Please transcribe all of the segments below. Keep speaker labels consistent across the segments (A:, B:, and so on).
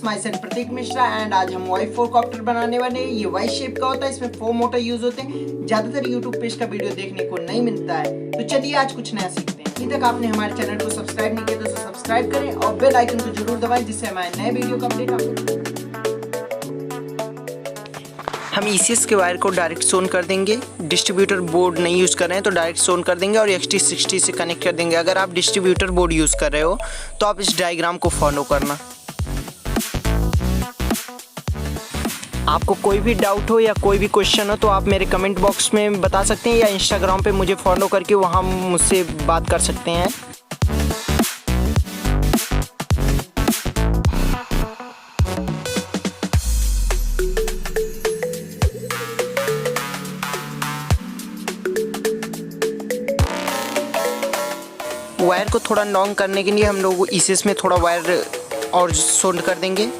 A: My self Pratik Mishra and आज हम Y-4 copter बनाने वाले हैं। ये वाई शेप का होता है, इसमें 4 मोटर यूज होते हैं। ज्यादातर यूट्यूब पे इसका वीडियो देखने को नहीं मिलता है, तो चलिए आज कुछ नया सीखते हैं। अभी तक आपने हमारे चैनल को सब्सक्राइब नहीं किया तो सब्सक्राइब करें और बेल आइकन को जरूर दबाएं, जिससे हमारे नए वीडियो का अपडेट आपको। हम ECS के वायर को डायरेक्ट सोन कर देंगे। डिस्ट्रीब्यूटर बोर्ड नहीं यूज़ कर रहे हैं तो डायरेक्ट सोन कर देंगे और XT60 से कनेक्ट कर देंगे। अगर आप डिस्ट्रीब्यूटर बोर्ड यूज़ कर रहे हो तो आप इस डायग्राम को फॉलो करना। आपको कोई भी डाउट हो या कोई भी क्वेश्चन हो तो आप मेरे कमेंट बॉक्स में बता सकते हैं या इंस्टाग्राम पे मुझे फॉलो करके वहाँ मुझसे बात कर सकते हैं। वायर को थोड़ा लॉन्ग करने के लिए हम लोग ECS में थोड़ा वायर और सोल्ड कर देंगे।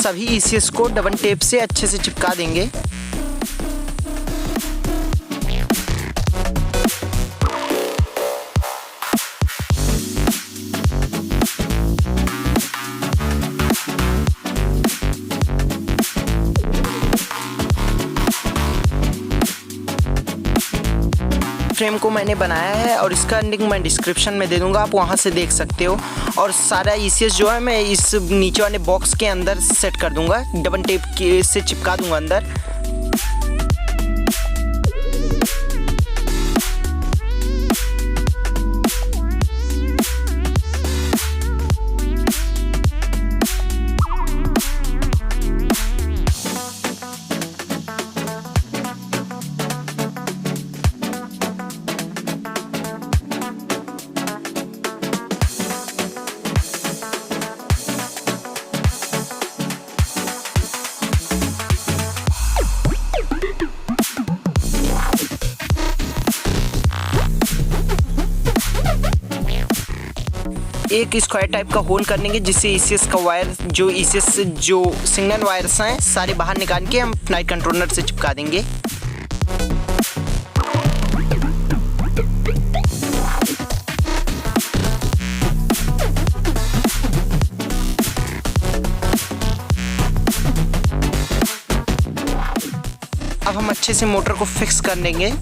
A: सभी ECS को डबल टेप से अच्छे से चिपका देंगे। फ्रेम को मैंने बनाया है और इसका लिंक मैं डिस्क्रिप्शन में दे दूंगा, आप वहां से देख सकते हो। और सारा ECS जो है मैं इस नीचे वाले बॉक्स के अंदर सेट कर दूंगा, डबल टेप से चिपका दूंगा अंदर। एक स्क्वायर टाइप का होल कर लेंगे जिससे ECS का वायर जो सिग्नल वायर्स हैं सारे बाहर निकाल के हम फ्लाइट कंट्रोलर से चिपका देंगे। अब हम अच्छे से मोटर को फिक्स कर लेंगे।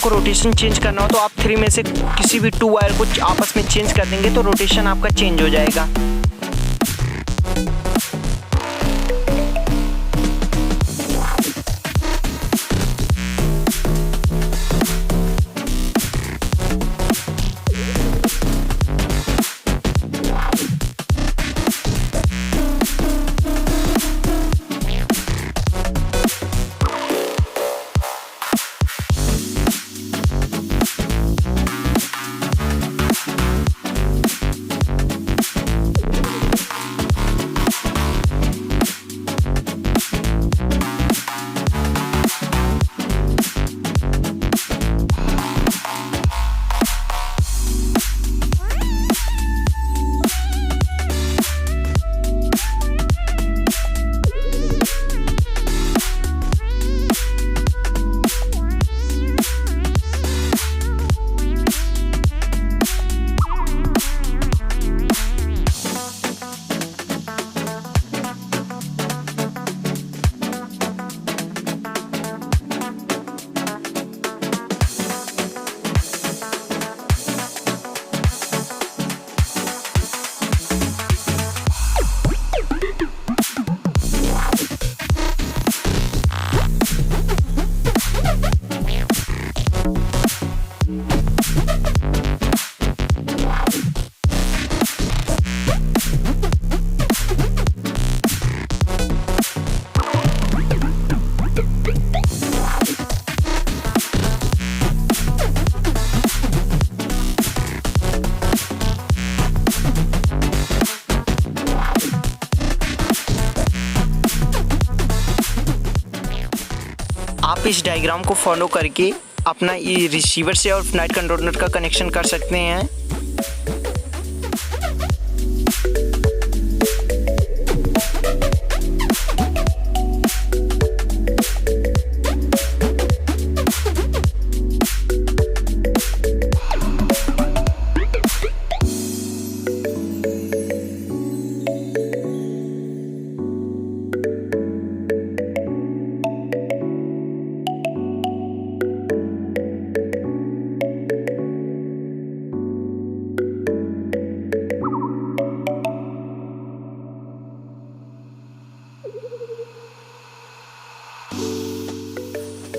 A: आपको रोटेशन चेंज करना हो तो आप 3 में से किसी भी 2 वायर को आपस में चेंज कर देंगे तो रोटेशन आपका चेंज हो जाएगा। आप इस डायग्राम को फॉलो करके अपना ये रिसीवर से और नाइट कंट्रोलर का कनेक्शन कर सकते हैं।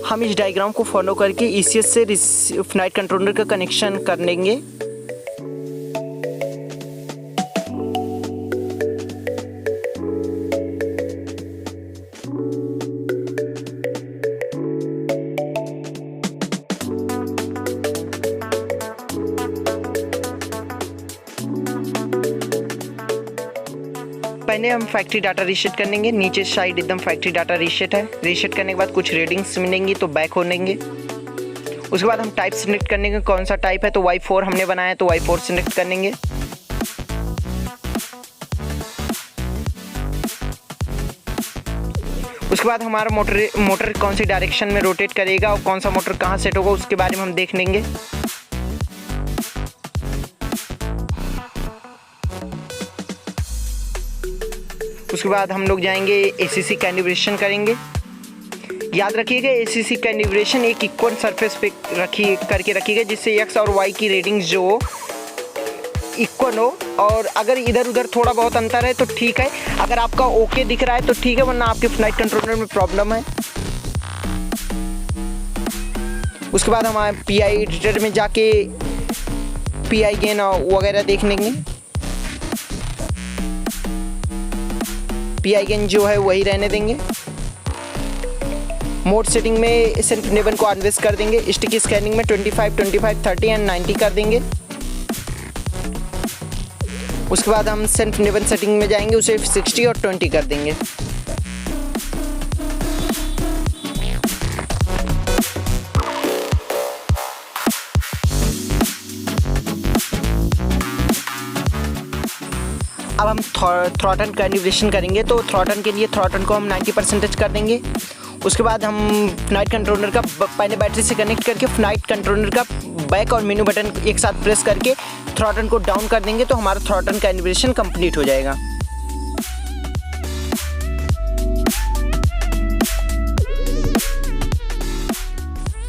A: हम इस डायग्राम को फॉलो करके ECS से नाइट कंट्रोलर का कनेक्शन कर लेंगे। पहले हम फैक्ट्री डाटा रीसेट कर लेंगे। नीचे साइड एकदम फैक्ट्री डाटा रीसेट है। रीसेट करने के बाद कुछ रीडिंग्स मिलेंगी तो बैक हो लेंगे। उसके बाद हम टाइप सिलेक्ट करने के कौन सा टाइप है तो Y4 हमने बनाया तो Y4 सिलेक्ट कर लेंगे। उसके बाद हमारा मोटर कौन सी डायरेक्शन में रोटेट करेगा और कौन सा मोटर कहाँ सेट होगा उसके बारे में हम देख लेंगे। उसके बाद हम लोग जाएंगे ACC कैलिब्रेशन करेंगे। याद रखिएगा ACC कैलिब्रेशन एक इक्वल सरफेस पे करके रखिएगा जिससे X और Y की रीडिंग्स जो हो इक्वल हो, और अगर इधर उधर थोड़ा बहुत अंतर है तो ठीक है। अगर आपका ओके दिख रहा है तो ठीक है, वरना आपके नाइट कंट्रोलर में प्रॉब्लम है। उसके बाद हम PI एडिटर में जाके PI गेन वगैरह देख लेंगे। PI गेन जो है वही रहने देंगे। मोड सेटिंग में सेल्फ नेबल को अनवेस्ट कर देंगे। स्टिक स्कैनिंग में 25, 25, 30 एंड 90 कर देंगे। उसके बाद हम सेल्फ नेबल सेटिंग में जाएंगे, उसे 60 और 20 कर देंगे। अब हम थ्रॉटल कैलिब्रेशन करेंगे तो थ्रॉटल के लिए थ्रॉटल को हम 90% कर देंगे। उसके बाद हम नाइट कंट्रोलर का पहले बैटरी से कनेक्ट करके नाइट कंट्रोलर का बैक और मेनू बटन एक साथ प्रेस करके थ्रॉटल को डाउन कर देंगे तो हमारा थ्रॉटल कैलिब्रेशन कंप्लीट हो जाएगा।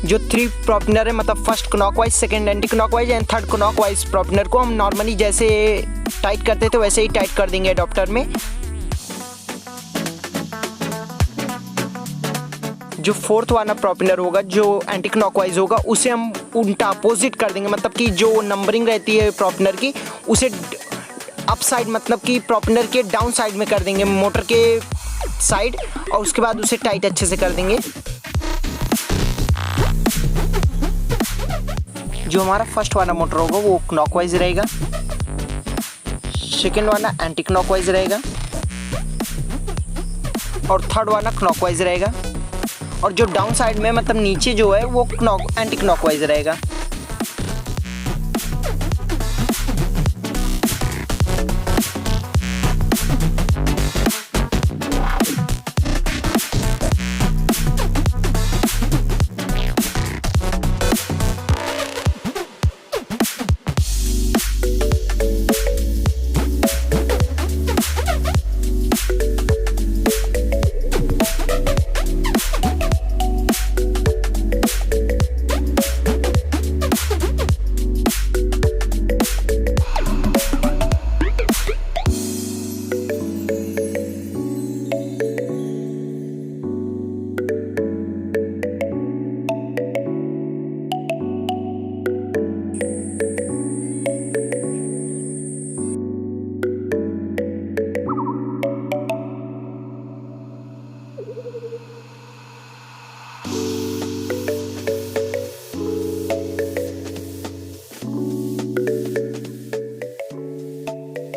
A: जो 3 प्रोपेनर है, मतलब first clockwise, second anti clockwise and third clockwise propeller को हम नॉर्मली जैसे टाइट करते थे वैसे ही टाइट कर देंगे एडाप्टर में। जो फोर्थ वाला प्रोपेनर होगा जो एंटी क्लॉकवाइज होगा उसे हम उल्टा अपोजिट कर देंगे, मतलब कि जो नंबरिंग रहती है प्रोपेनर की उसे अप साइड, मतलब कि प्रोपेनर के डाउन साइड में कर देंगे, मोटर के साइड, और उसके बाद उसे टाइट अच्छे से कर देंगे। जो हमारा फर्स्ट वाला मोटर होगा वो क्लॉकवाइज रहेगा, सेकेंड वाला एंटी क्लॉकवाइज रहेगा और थर्ड वाला क्लॉकवाइज रहेगा, और जो डाउन साइड में मतलब नीचे जो है वो एंटी क्लॉकवाइज रहेगा।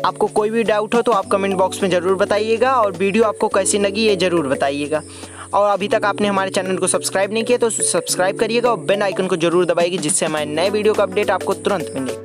A: आपको कोई भी डाउट हो तो आप कमेंट बॉक्स में ज़रूर बताइएगा, और वीडियो आपको कैसी लगी ये ज़रूर बताइएगा। और अभी तक आपने हमारे चैनल को सब्सक्राइब नहीं किया तो सब्सक्राइब करिएगा और बेल आइकन को ज़रूर दबाइएगा, जिससे हमारे नए वीडियो का अपडेट आपको तुरंत मिले।